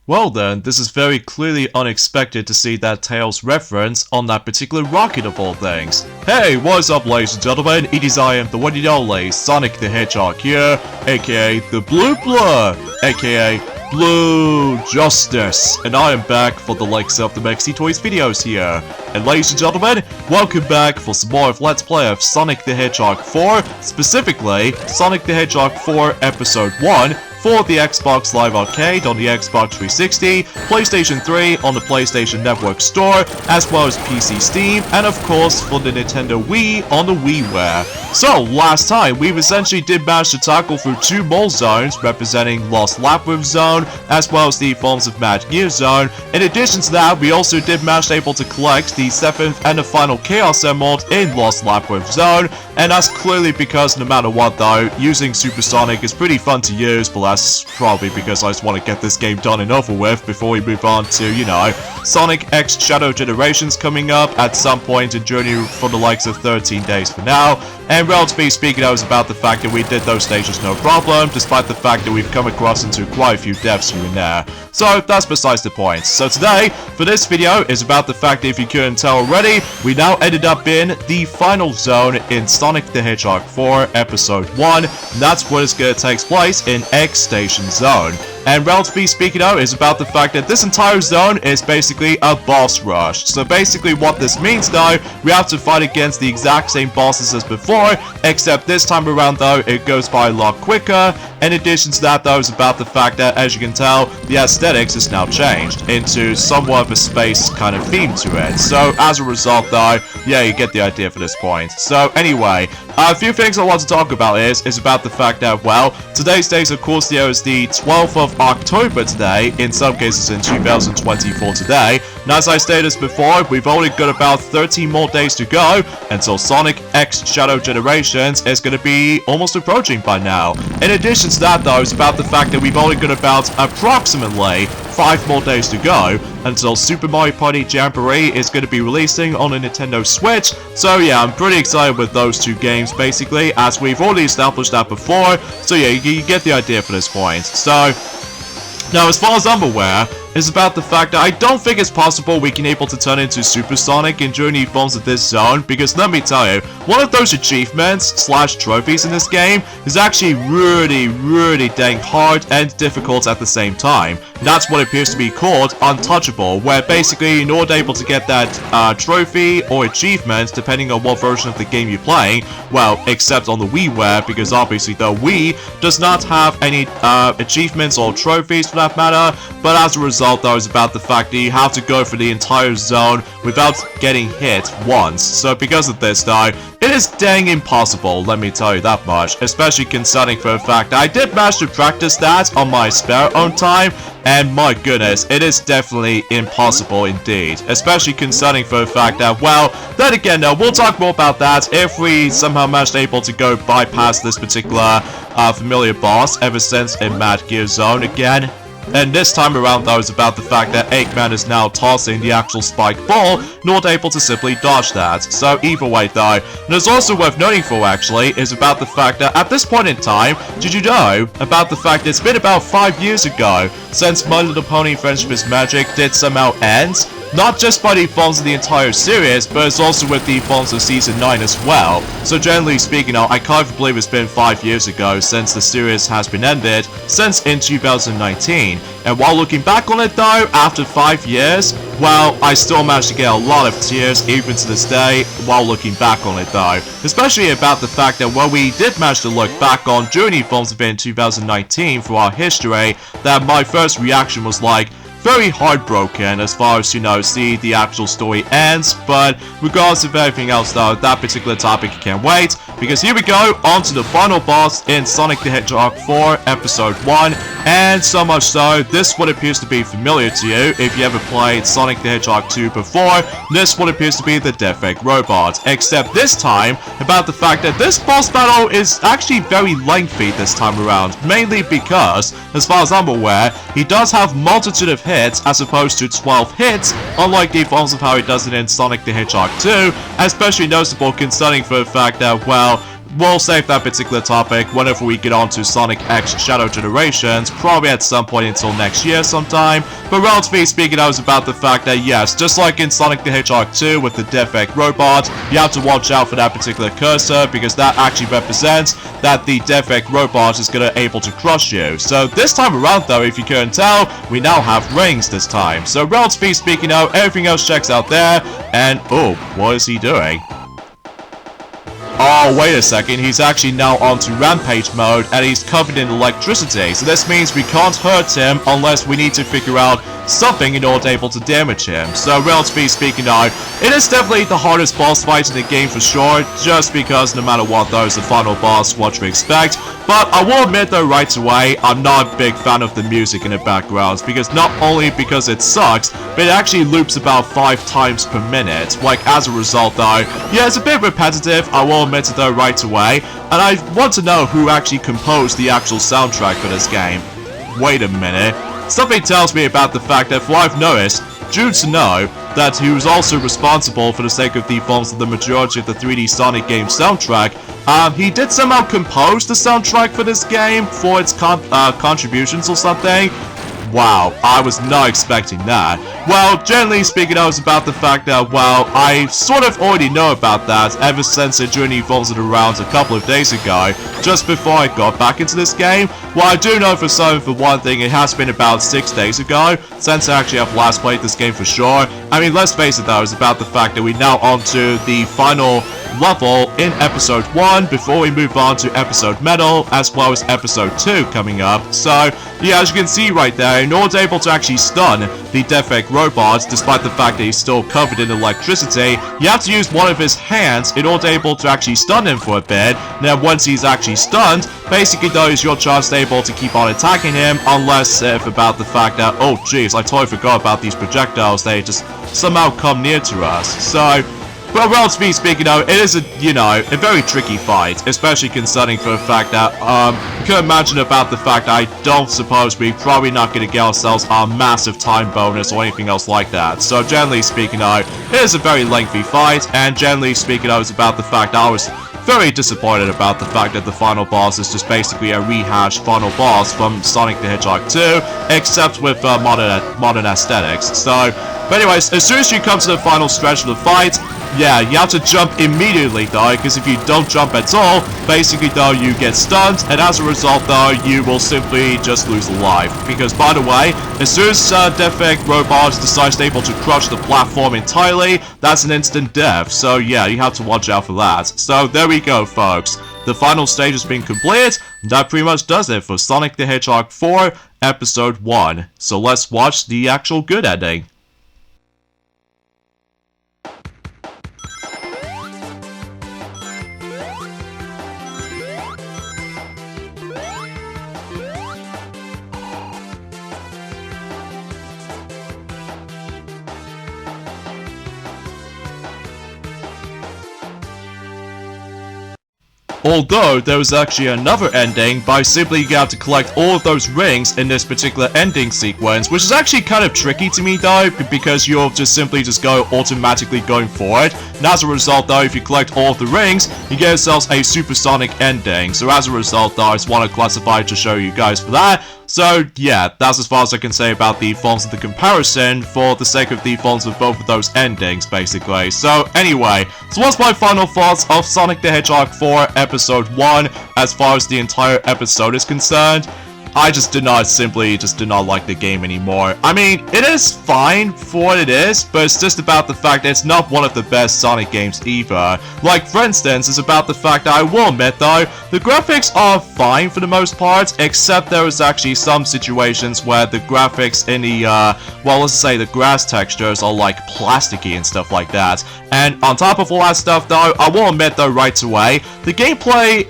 Well then, this is very clearly unexpected to see that Tails reference on that particular rocket of all things. Hey, what's up ladies and gentlemen, it is I am the one and only Sonic the Hedgehog here, aka the Blue Blur, aka Blue Justice, and I am back for the likes of the Mexi Toys videos here. And ladies and gentlemen, welcome back for some more of Let's Play of Sonic the Hedgehog 4, specifically Sonic the Hedgehog 4 Episode 1, for the Xbox Live Arcade on the Xbox 360, PlayStation 3 on the PlayStation Network Store, as well as PC Steam, and of course for the Nintendo Wii on the WiiWare. So, last time, we essentially did manage to tackle through two mole zones, representing Lost Labyrinth Zone, as well as the Forms of Mad Gear Zone. In addition to that, we also did manage to able to collect the 7th and the final Chaos Emerald in Lost Labyrinth Zone, and that's clearly because no matter what though, using Supersonic is pretty fun to use, but that's probably because I just want to get this game done and over with before we move on to, you know, Sonic X Shadow Generations coming up at some point in Journey for the likes of 13 days for now. And relatively speaking, I was about the fact that we did those stages no problem, despite the fact that we've come across into quite a few deaths here and there. So that's besides the point. So today, for this video, is about the fact that if you couldn't tell already, we now ended up in the final zone in Sonic the Hedgehog 4 Episode 1, and that's what is going to take place in X Station Zone. And relatively speaking though, is about the fact that this entire zone is basically a boss rush. So basically what this means though, we have to fight against the exact same bosses as before, except this time around though, it goes by a lot quicker. In addition to that though, is about the fact that, as you can tell, the aesthetics is now changed into somewhat of a space kind of theme to it. So as a result though, yeah, you get the idea for this point. So anyway, a few things I want to talk about is about the fact that, well, today's date of course there is the 12th of October today, in some cases in 2024 today. And as I stated before, we've only got about 13 more days to go until Sonic X Shadow Generations is going to be almost approaching by now. In addition to that though, it's about the fact that we've only got about approximately 5 more days to go until Super Mario Party Jamboree is going to be releasing on a Nintendo Switch. So yeah, I'm pretty excited with those two games basically, as we've already established that before. So yeah, you get the idea for this point. So now, as far as I'm aware, is about the fact that I don't think it's possible we can able to turn into Supersonic in Journey forms of this zone, because let me tell you, one of those achievements slash trophies in this game is actually really dang hard and difficult at the same time. And that's what appears to be called Untouchable, where basically in order able to get that trophy or achievement, depending on what version of the game you're playing, well, except on the WiiWare, because obviously the Wii does not have any achievements or trophies for that matter, but as a result though is about the fact that you have to go for the entire zone without getting hit once. So because of this though, it is dang impossible, let me tell you that much, especially considering for the fact that I did manage to practice that on my spare own time, and my goodness, it is definitely impossible indeed, especially concerning for the fact that, well, then again, no, we'll talk more about that if we somehow managed able to go bypass this particular familiar boss ever since in Mad Gear Zone again. And this time around though is about the fact that Eggman is now tossing the actual spike ball, not able to simply dodge that. So either way though, and it's also worth noting for actually, is about the fact that at this point in time, did you know about the fact that it's been about 5 years ago since My Little Pony Friendship is Magic did somehow end? Not just by the forms of the entire series, but it's also with the forms of Season 9 as well. So generally speaking, I can't believe it's been 5 years ago since the series has been ended, since in 2019. And while looking back on it though, after 5 years, well, I still managed to get a lot of tears even to this day while looking back on it though. Especially about the fact that when we did manage to look back on Journey Forms of it in 2019 for our history, that my first reaction was like, very heartbroken as far as, you know, see the actual story ends, but regardless of everything else though, that particular topic can't wait, because here we go, on to the final boss in Sonic the Hedgehog 4 Episode 1, and so much so, this what appears to be familiar to you if you ever played Sonic the Hedgehog 2 before. This what appears to be the Death Egg Robot, except this time, about the fact that this boss battle is actually very lengthy this time around, mainly because, as far as I'm aware, he does have multitude of hits as opposed to 12 hits, unlike the forms of how he does it in Sonic the Hedgehog 2, especially noticeable concerning for the fact that, well, we'll save that particular topic whenever we get on to Sonic X Shadow Generations, probably at some point until next year sometime. But relatively speaking, I was about the fact that yes, just like in Sonic the Hedgehog 2 with the Defect Robot, you have to watch out for that particular cursor because that actually represents that the Defect Robot is gonna able to crush you. So this time around though, if you couldn't tell, we now have rings this time. So relatively speaking now, everything else checks out there, and oh, what is he doing? Oh, wait a second, he's actually now onto Rampage mode, and he's covered in electricity, so this means we can't hurt him unless we need to figure out something in order to able to damage him. So, relatively speaking now, it is definitely the hardest boss fight in the game for sure, just because no matter what though, it's the final boss, what you expect. But I will admit though right away, I'm not a big fan of the music in the background, because not only because it sucks, but it actually loops about 5 times per minute. Like, as a result though, yeah, it's a bit repetitive, I will admit it though right away, and I want to know who actually composed the actual soundtrack for this game. Wait a minute. Something tells me about the fact that, for I've noticed, Jude to know that he was also responsible for the sake of the forms of the majority of the 3D Sonic game soundtrack. He did somehow compose the soundtrack for this game for its contributions or something. Wow, I was not expecting that. Well, generally speaking, I was about the fact that, well, I sort of already know about that ever since the journey folded around a couple of days ago, just before I got back into this game. Well, I do know for certain, for one thing, it has been about 6 days ago since I actually have last played this game for sure. I mean, let's face it though, it's about the fact that we're now on to the final level in episode 1 before we move on to episode Metal, as well as episode 2 coming up. So yeah, as you can see right there, in order to able to actually stun the Defect Robot, despite the fact that he's still covered in electricity, you have to use one of his hands in order to able to actually stun him for a bit. Now once he's actually stunned, basically though is your chance to able to keep on attacking him, unless if about the fact that, oh jeez, I totally forgot about these projectiles, they just somehow come near to us. So well, relatively speaking though, it is a very tricky fight, especially concerning for the fact that, you can imagine about the fact that I don't suppose we're probably not going to get ourselves a massive time bonus or anything else like that. So generally speaking though, it is a very lengthy fight, and generally speaking though, it's about the fact that I was very disappointed about the fact that the final boss is just basically a rehashed final boss from Sonic the Hedgehog 2, except with modern aesthetics. So, but anyways, as soon as you come to the final stretch of the fight, yeah, you have to jump immediately though, because if you don't jump at all, basically though, you get stunned, and as a result though, you will simply just lose a life. Because by the way, as soon as Defect Robot decides to able to crush the platform entirely, that's an instant death. So yeah, you have to watch out for that. So there we go, folks. The final stage has been completed. That pretty much does it for Sonic the Hedgehog 4 Episode 1. So let's watch the actual good ending. Although there was actually another ending by simply you have to collect all of those rings in this particular ending sequence, which is actually kind of tricky to me though, because you'll just simply go automatically going forward. And as a result though, if you collect all of the rings, you get yourselves a supersonic ending. So as a result though, I just want to classify to show you guys for that. So yeah, that's as far as I can say about the forms of the comparison for the sake of the forms of both of those endings basically. So anyway, so what's my final thoughts of Sonic the Hedgehog 4 Episode 1 as far as the entire episode is concerned? I just did not like the game anymore. I mean, it is fine for what it is, but it's just about the fact that it's not one of the best Sonic games either. Like, for instance, it's about the fact that I will admit though, the graphics are fine for the most part, except there is actually some situations where the graphics in the, well, let's say the grass textures are like plasticky and stuff like that. And on top of all that stuff though, I will admit though right away, the gameplay,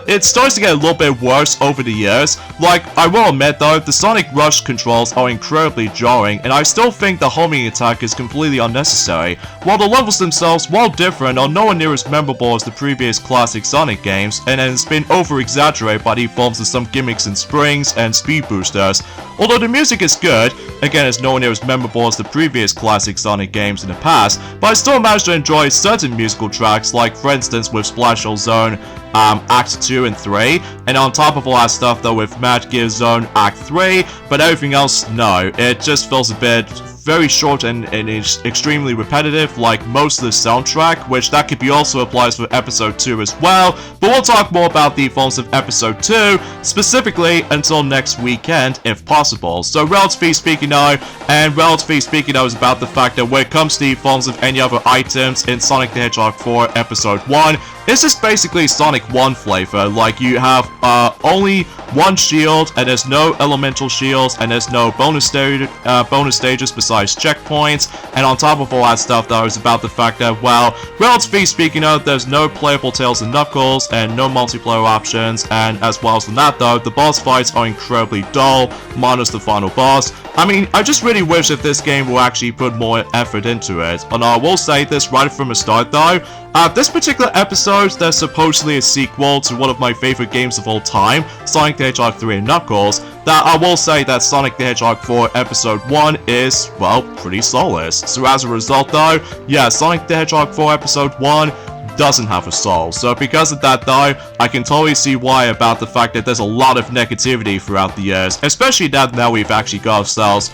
it starts to get a little bit worse over the years. Like, I will admit though, the Sonic Rush controls are incredibly jarring, and I still think the homing attack is completely unnecessary. While the levels themselves, while different, are nowhere near as memorable as the previous classic Sonic games, and it's been over-exaggerated by the forms of some gimmicks and springs and speed boosters. Although the music is good, again it's nowhere near as memorable as the previous classic Sonic games in the past, but I still managed to enjoy certain musical tracks, like for instance with Splash Hill Zone, Act 2 and 3, and on top of all that stuff though with Mad Gear Zone Act 3, but everything else, no, it just feels a bit very short and is extremely repetitive, like most of the soundtrack, which that could be also applies for episode 2 as well, but we'll talk more about the forms of episode 2, specifically until next weekend, if possible. So relatively speaking now, is about the fact that when it comes to the forms of any other items in Sonic the Hedgehog 4 episode 1, it's just basically Sonic 1 flavor, like you have only one shield, and there's no elemental shields, and there's no bonus stages besides checkpoints, and on top of all that stuff though is about the fact that, well, relatively speaking though, there's no playable Tails and Knuckles, and no multiplayer options, and as well as that though, the boss fights are incredibly dull, minus the final boss. I mean, I just really wish that this game will actually put more effort into it, and I will say this right from the start though, this particular episode, there's supposedly a sequel to one of my favorite games of all time, Sonic the Hedgehog 3 and Knuckles, that I will say that Sonic the Hedgehog 4 episode 1 is, well, pretty soulless. So as a result though, yeah, Sonic the Hedgehog 4 episode 1 doesn't have a soul. So because of that though, I can totally see why about the fact that there's a lot of negativity throughout the years, especially that now we've actually got ourselves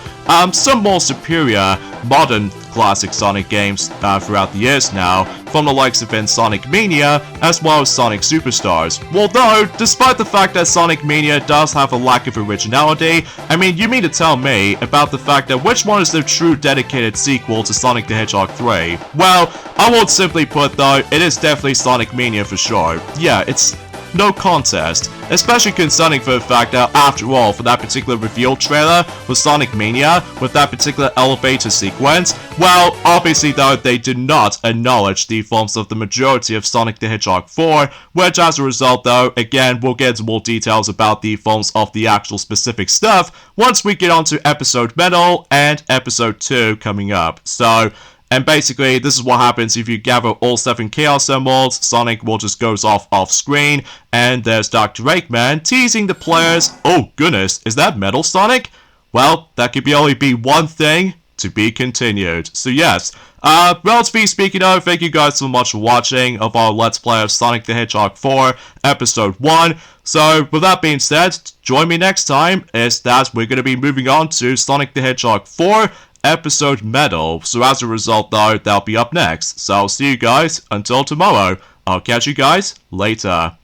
some more superior modern classic Sonic games throughout the years now, from the likes of Sonic Mania, as well as Sonic Superstars. Although, despite the fact that Sonic Mania does have a lack of originality, I mean, you mean to tell me about the fact that which one is the true dedicated sequel to Sonic the Hedgehog 3? Well, I won't simply put though, it is definitely Sonic Mania for sure. Yeah, it's no contest, especially concerning for the fact that, after all, for that particular reveal trailer for Sonic Mania, with that particular elevator sequence, well, obviously though, they did not acknowledge the forms of the majority of Sonic the Hedgehog 4, which as a result though, again, we'll get into more details about the forms of the actual specific stuff once we get onto episode Metal and episode 2 coming up. So, and basically, this is what happens if you gather all 7 Chaos Emeralds. Sonic will just goes off screen, and there's Dr. Eggman teasing the players. Oh goodness, is that Metal Sonic? Well, that could only be one thing, to be continued. So yes, relatively speaking though, thank you guys so much for watching of our Let's Play of Sonic the Hedgehog 4 Episode 1. So, with that being said, join me next time, as that we're going to be moving on to Sonic the Hedgehog 4 Episode Metal. So as a result though, that'll be up next. So I'll see you guys until tomorrow. I'll catch you guys later.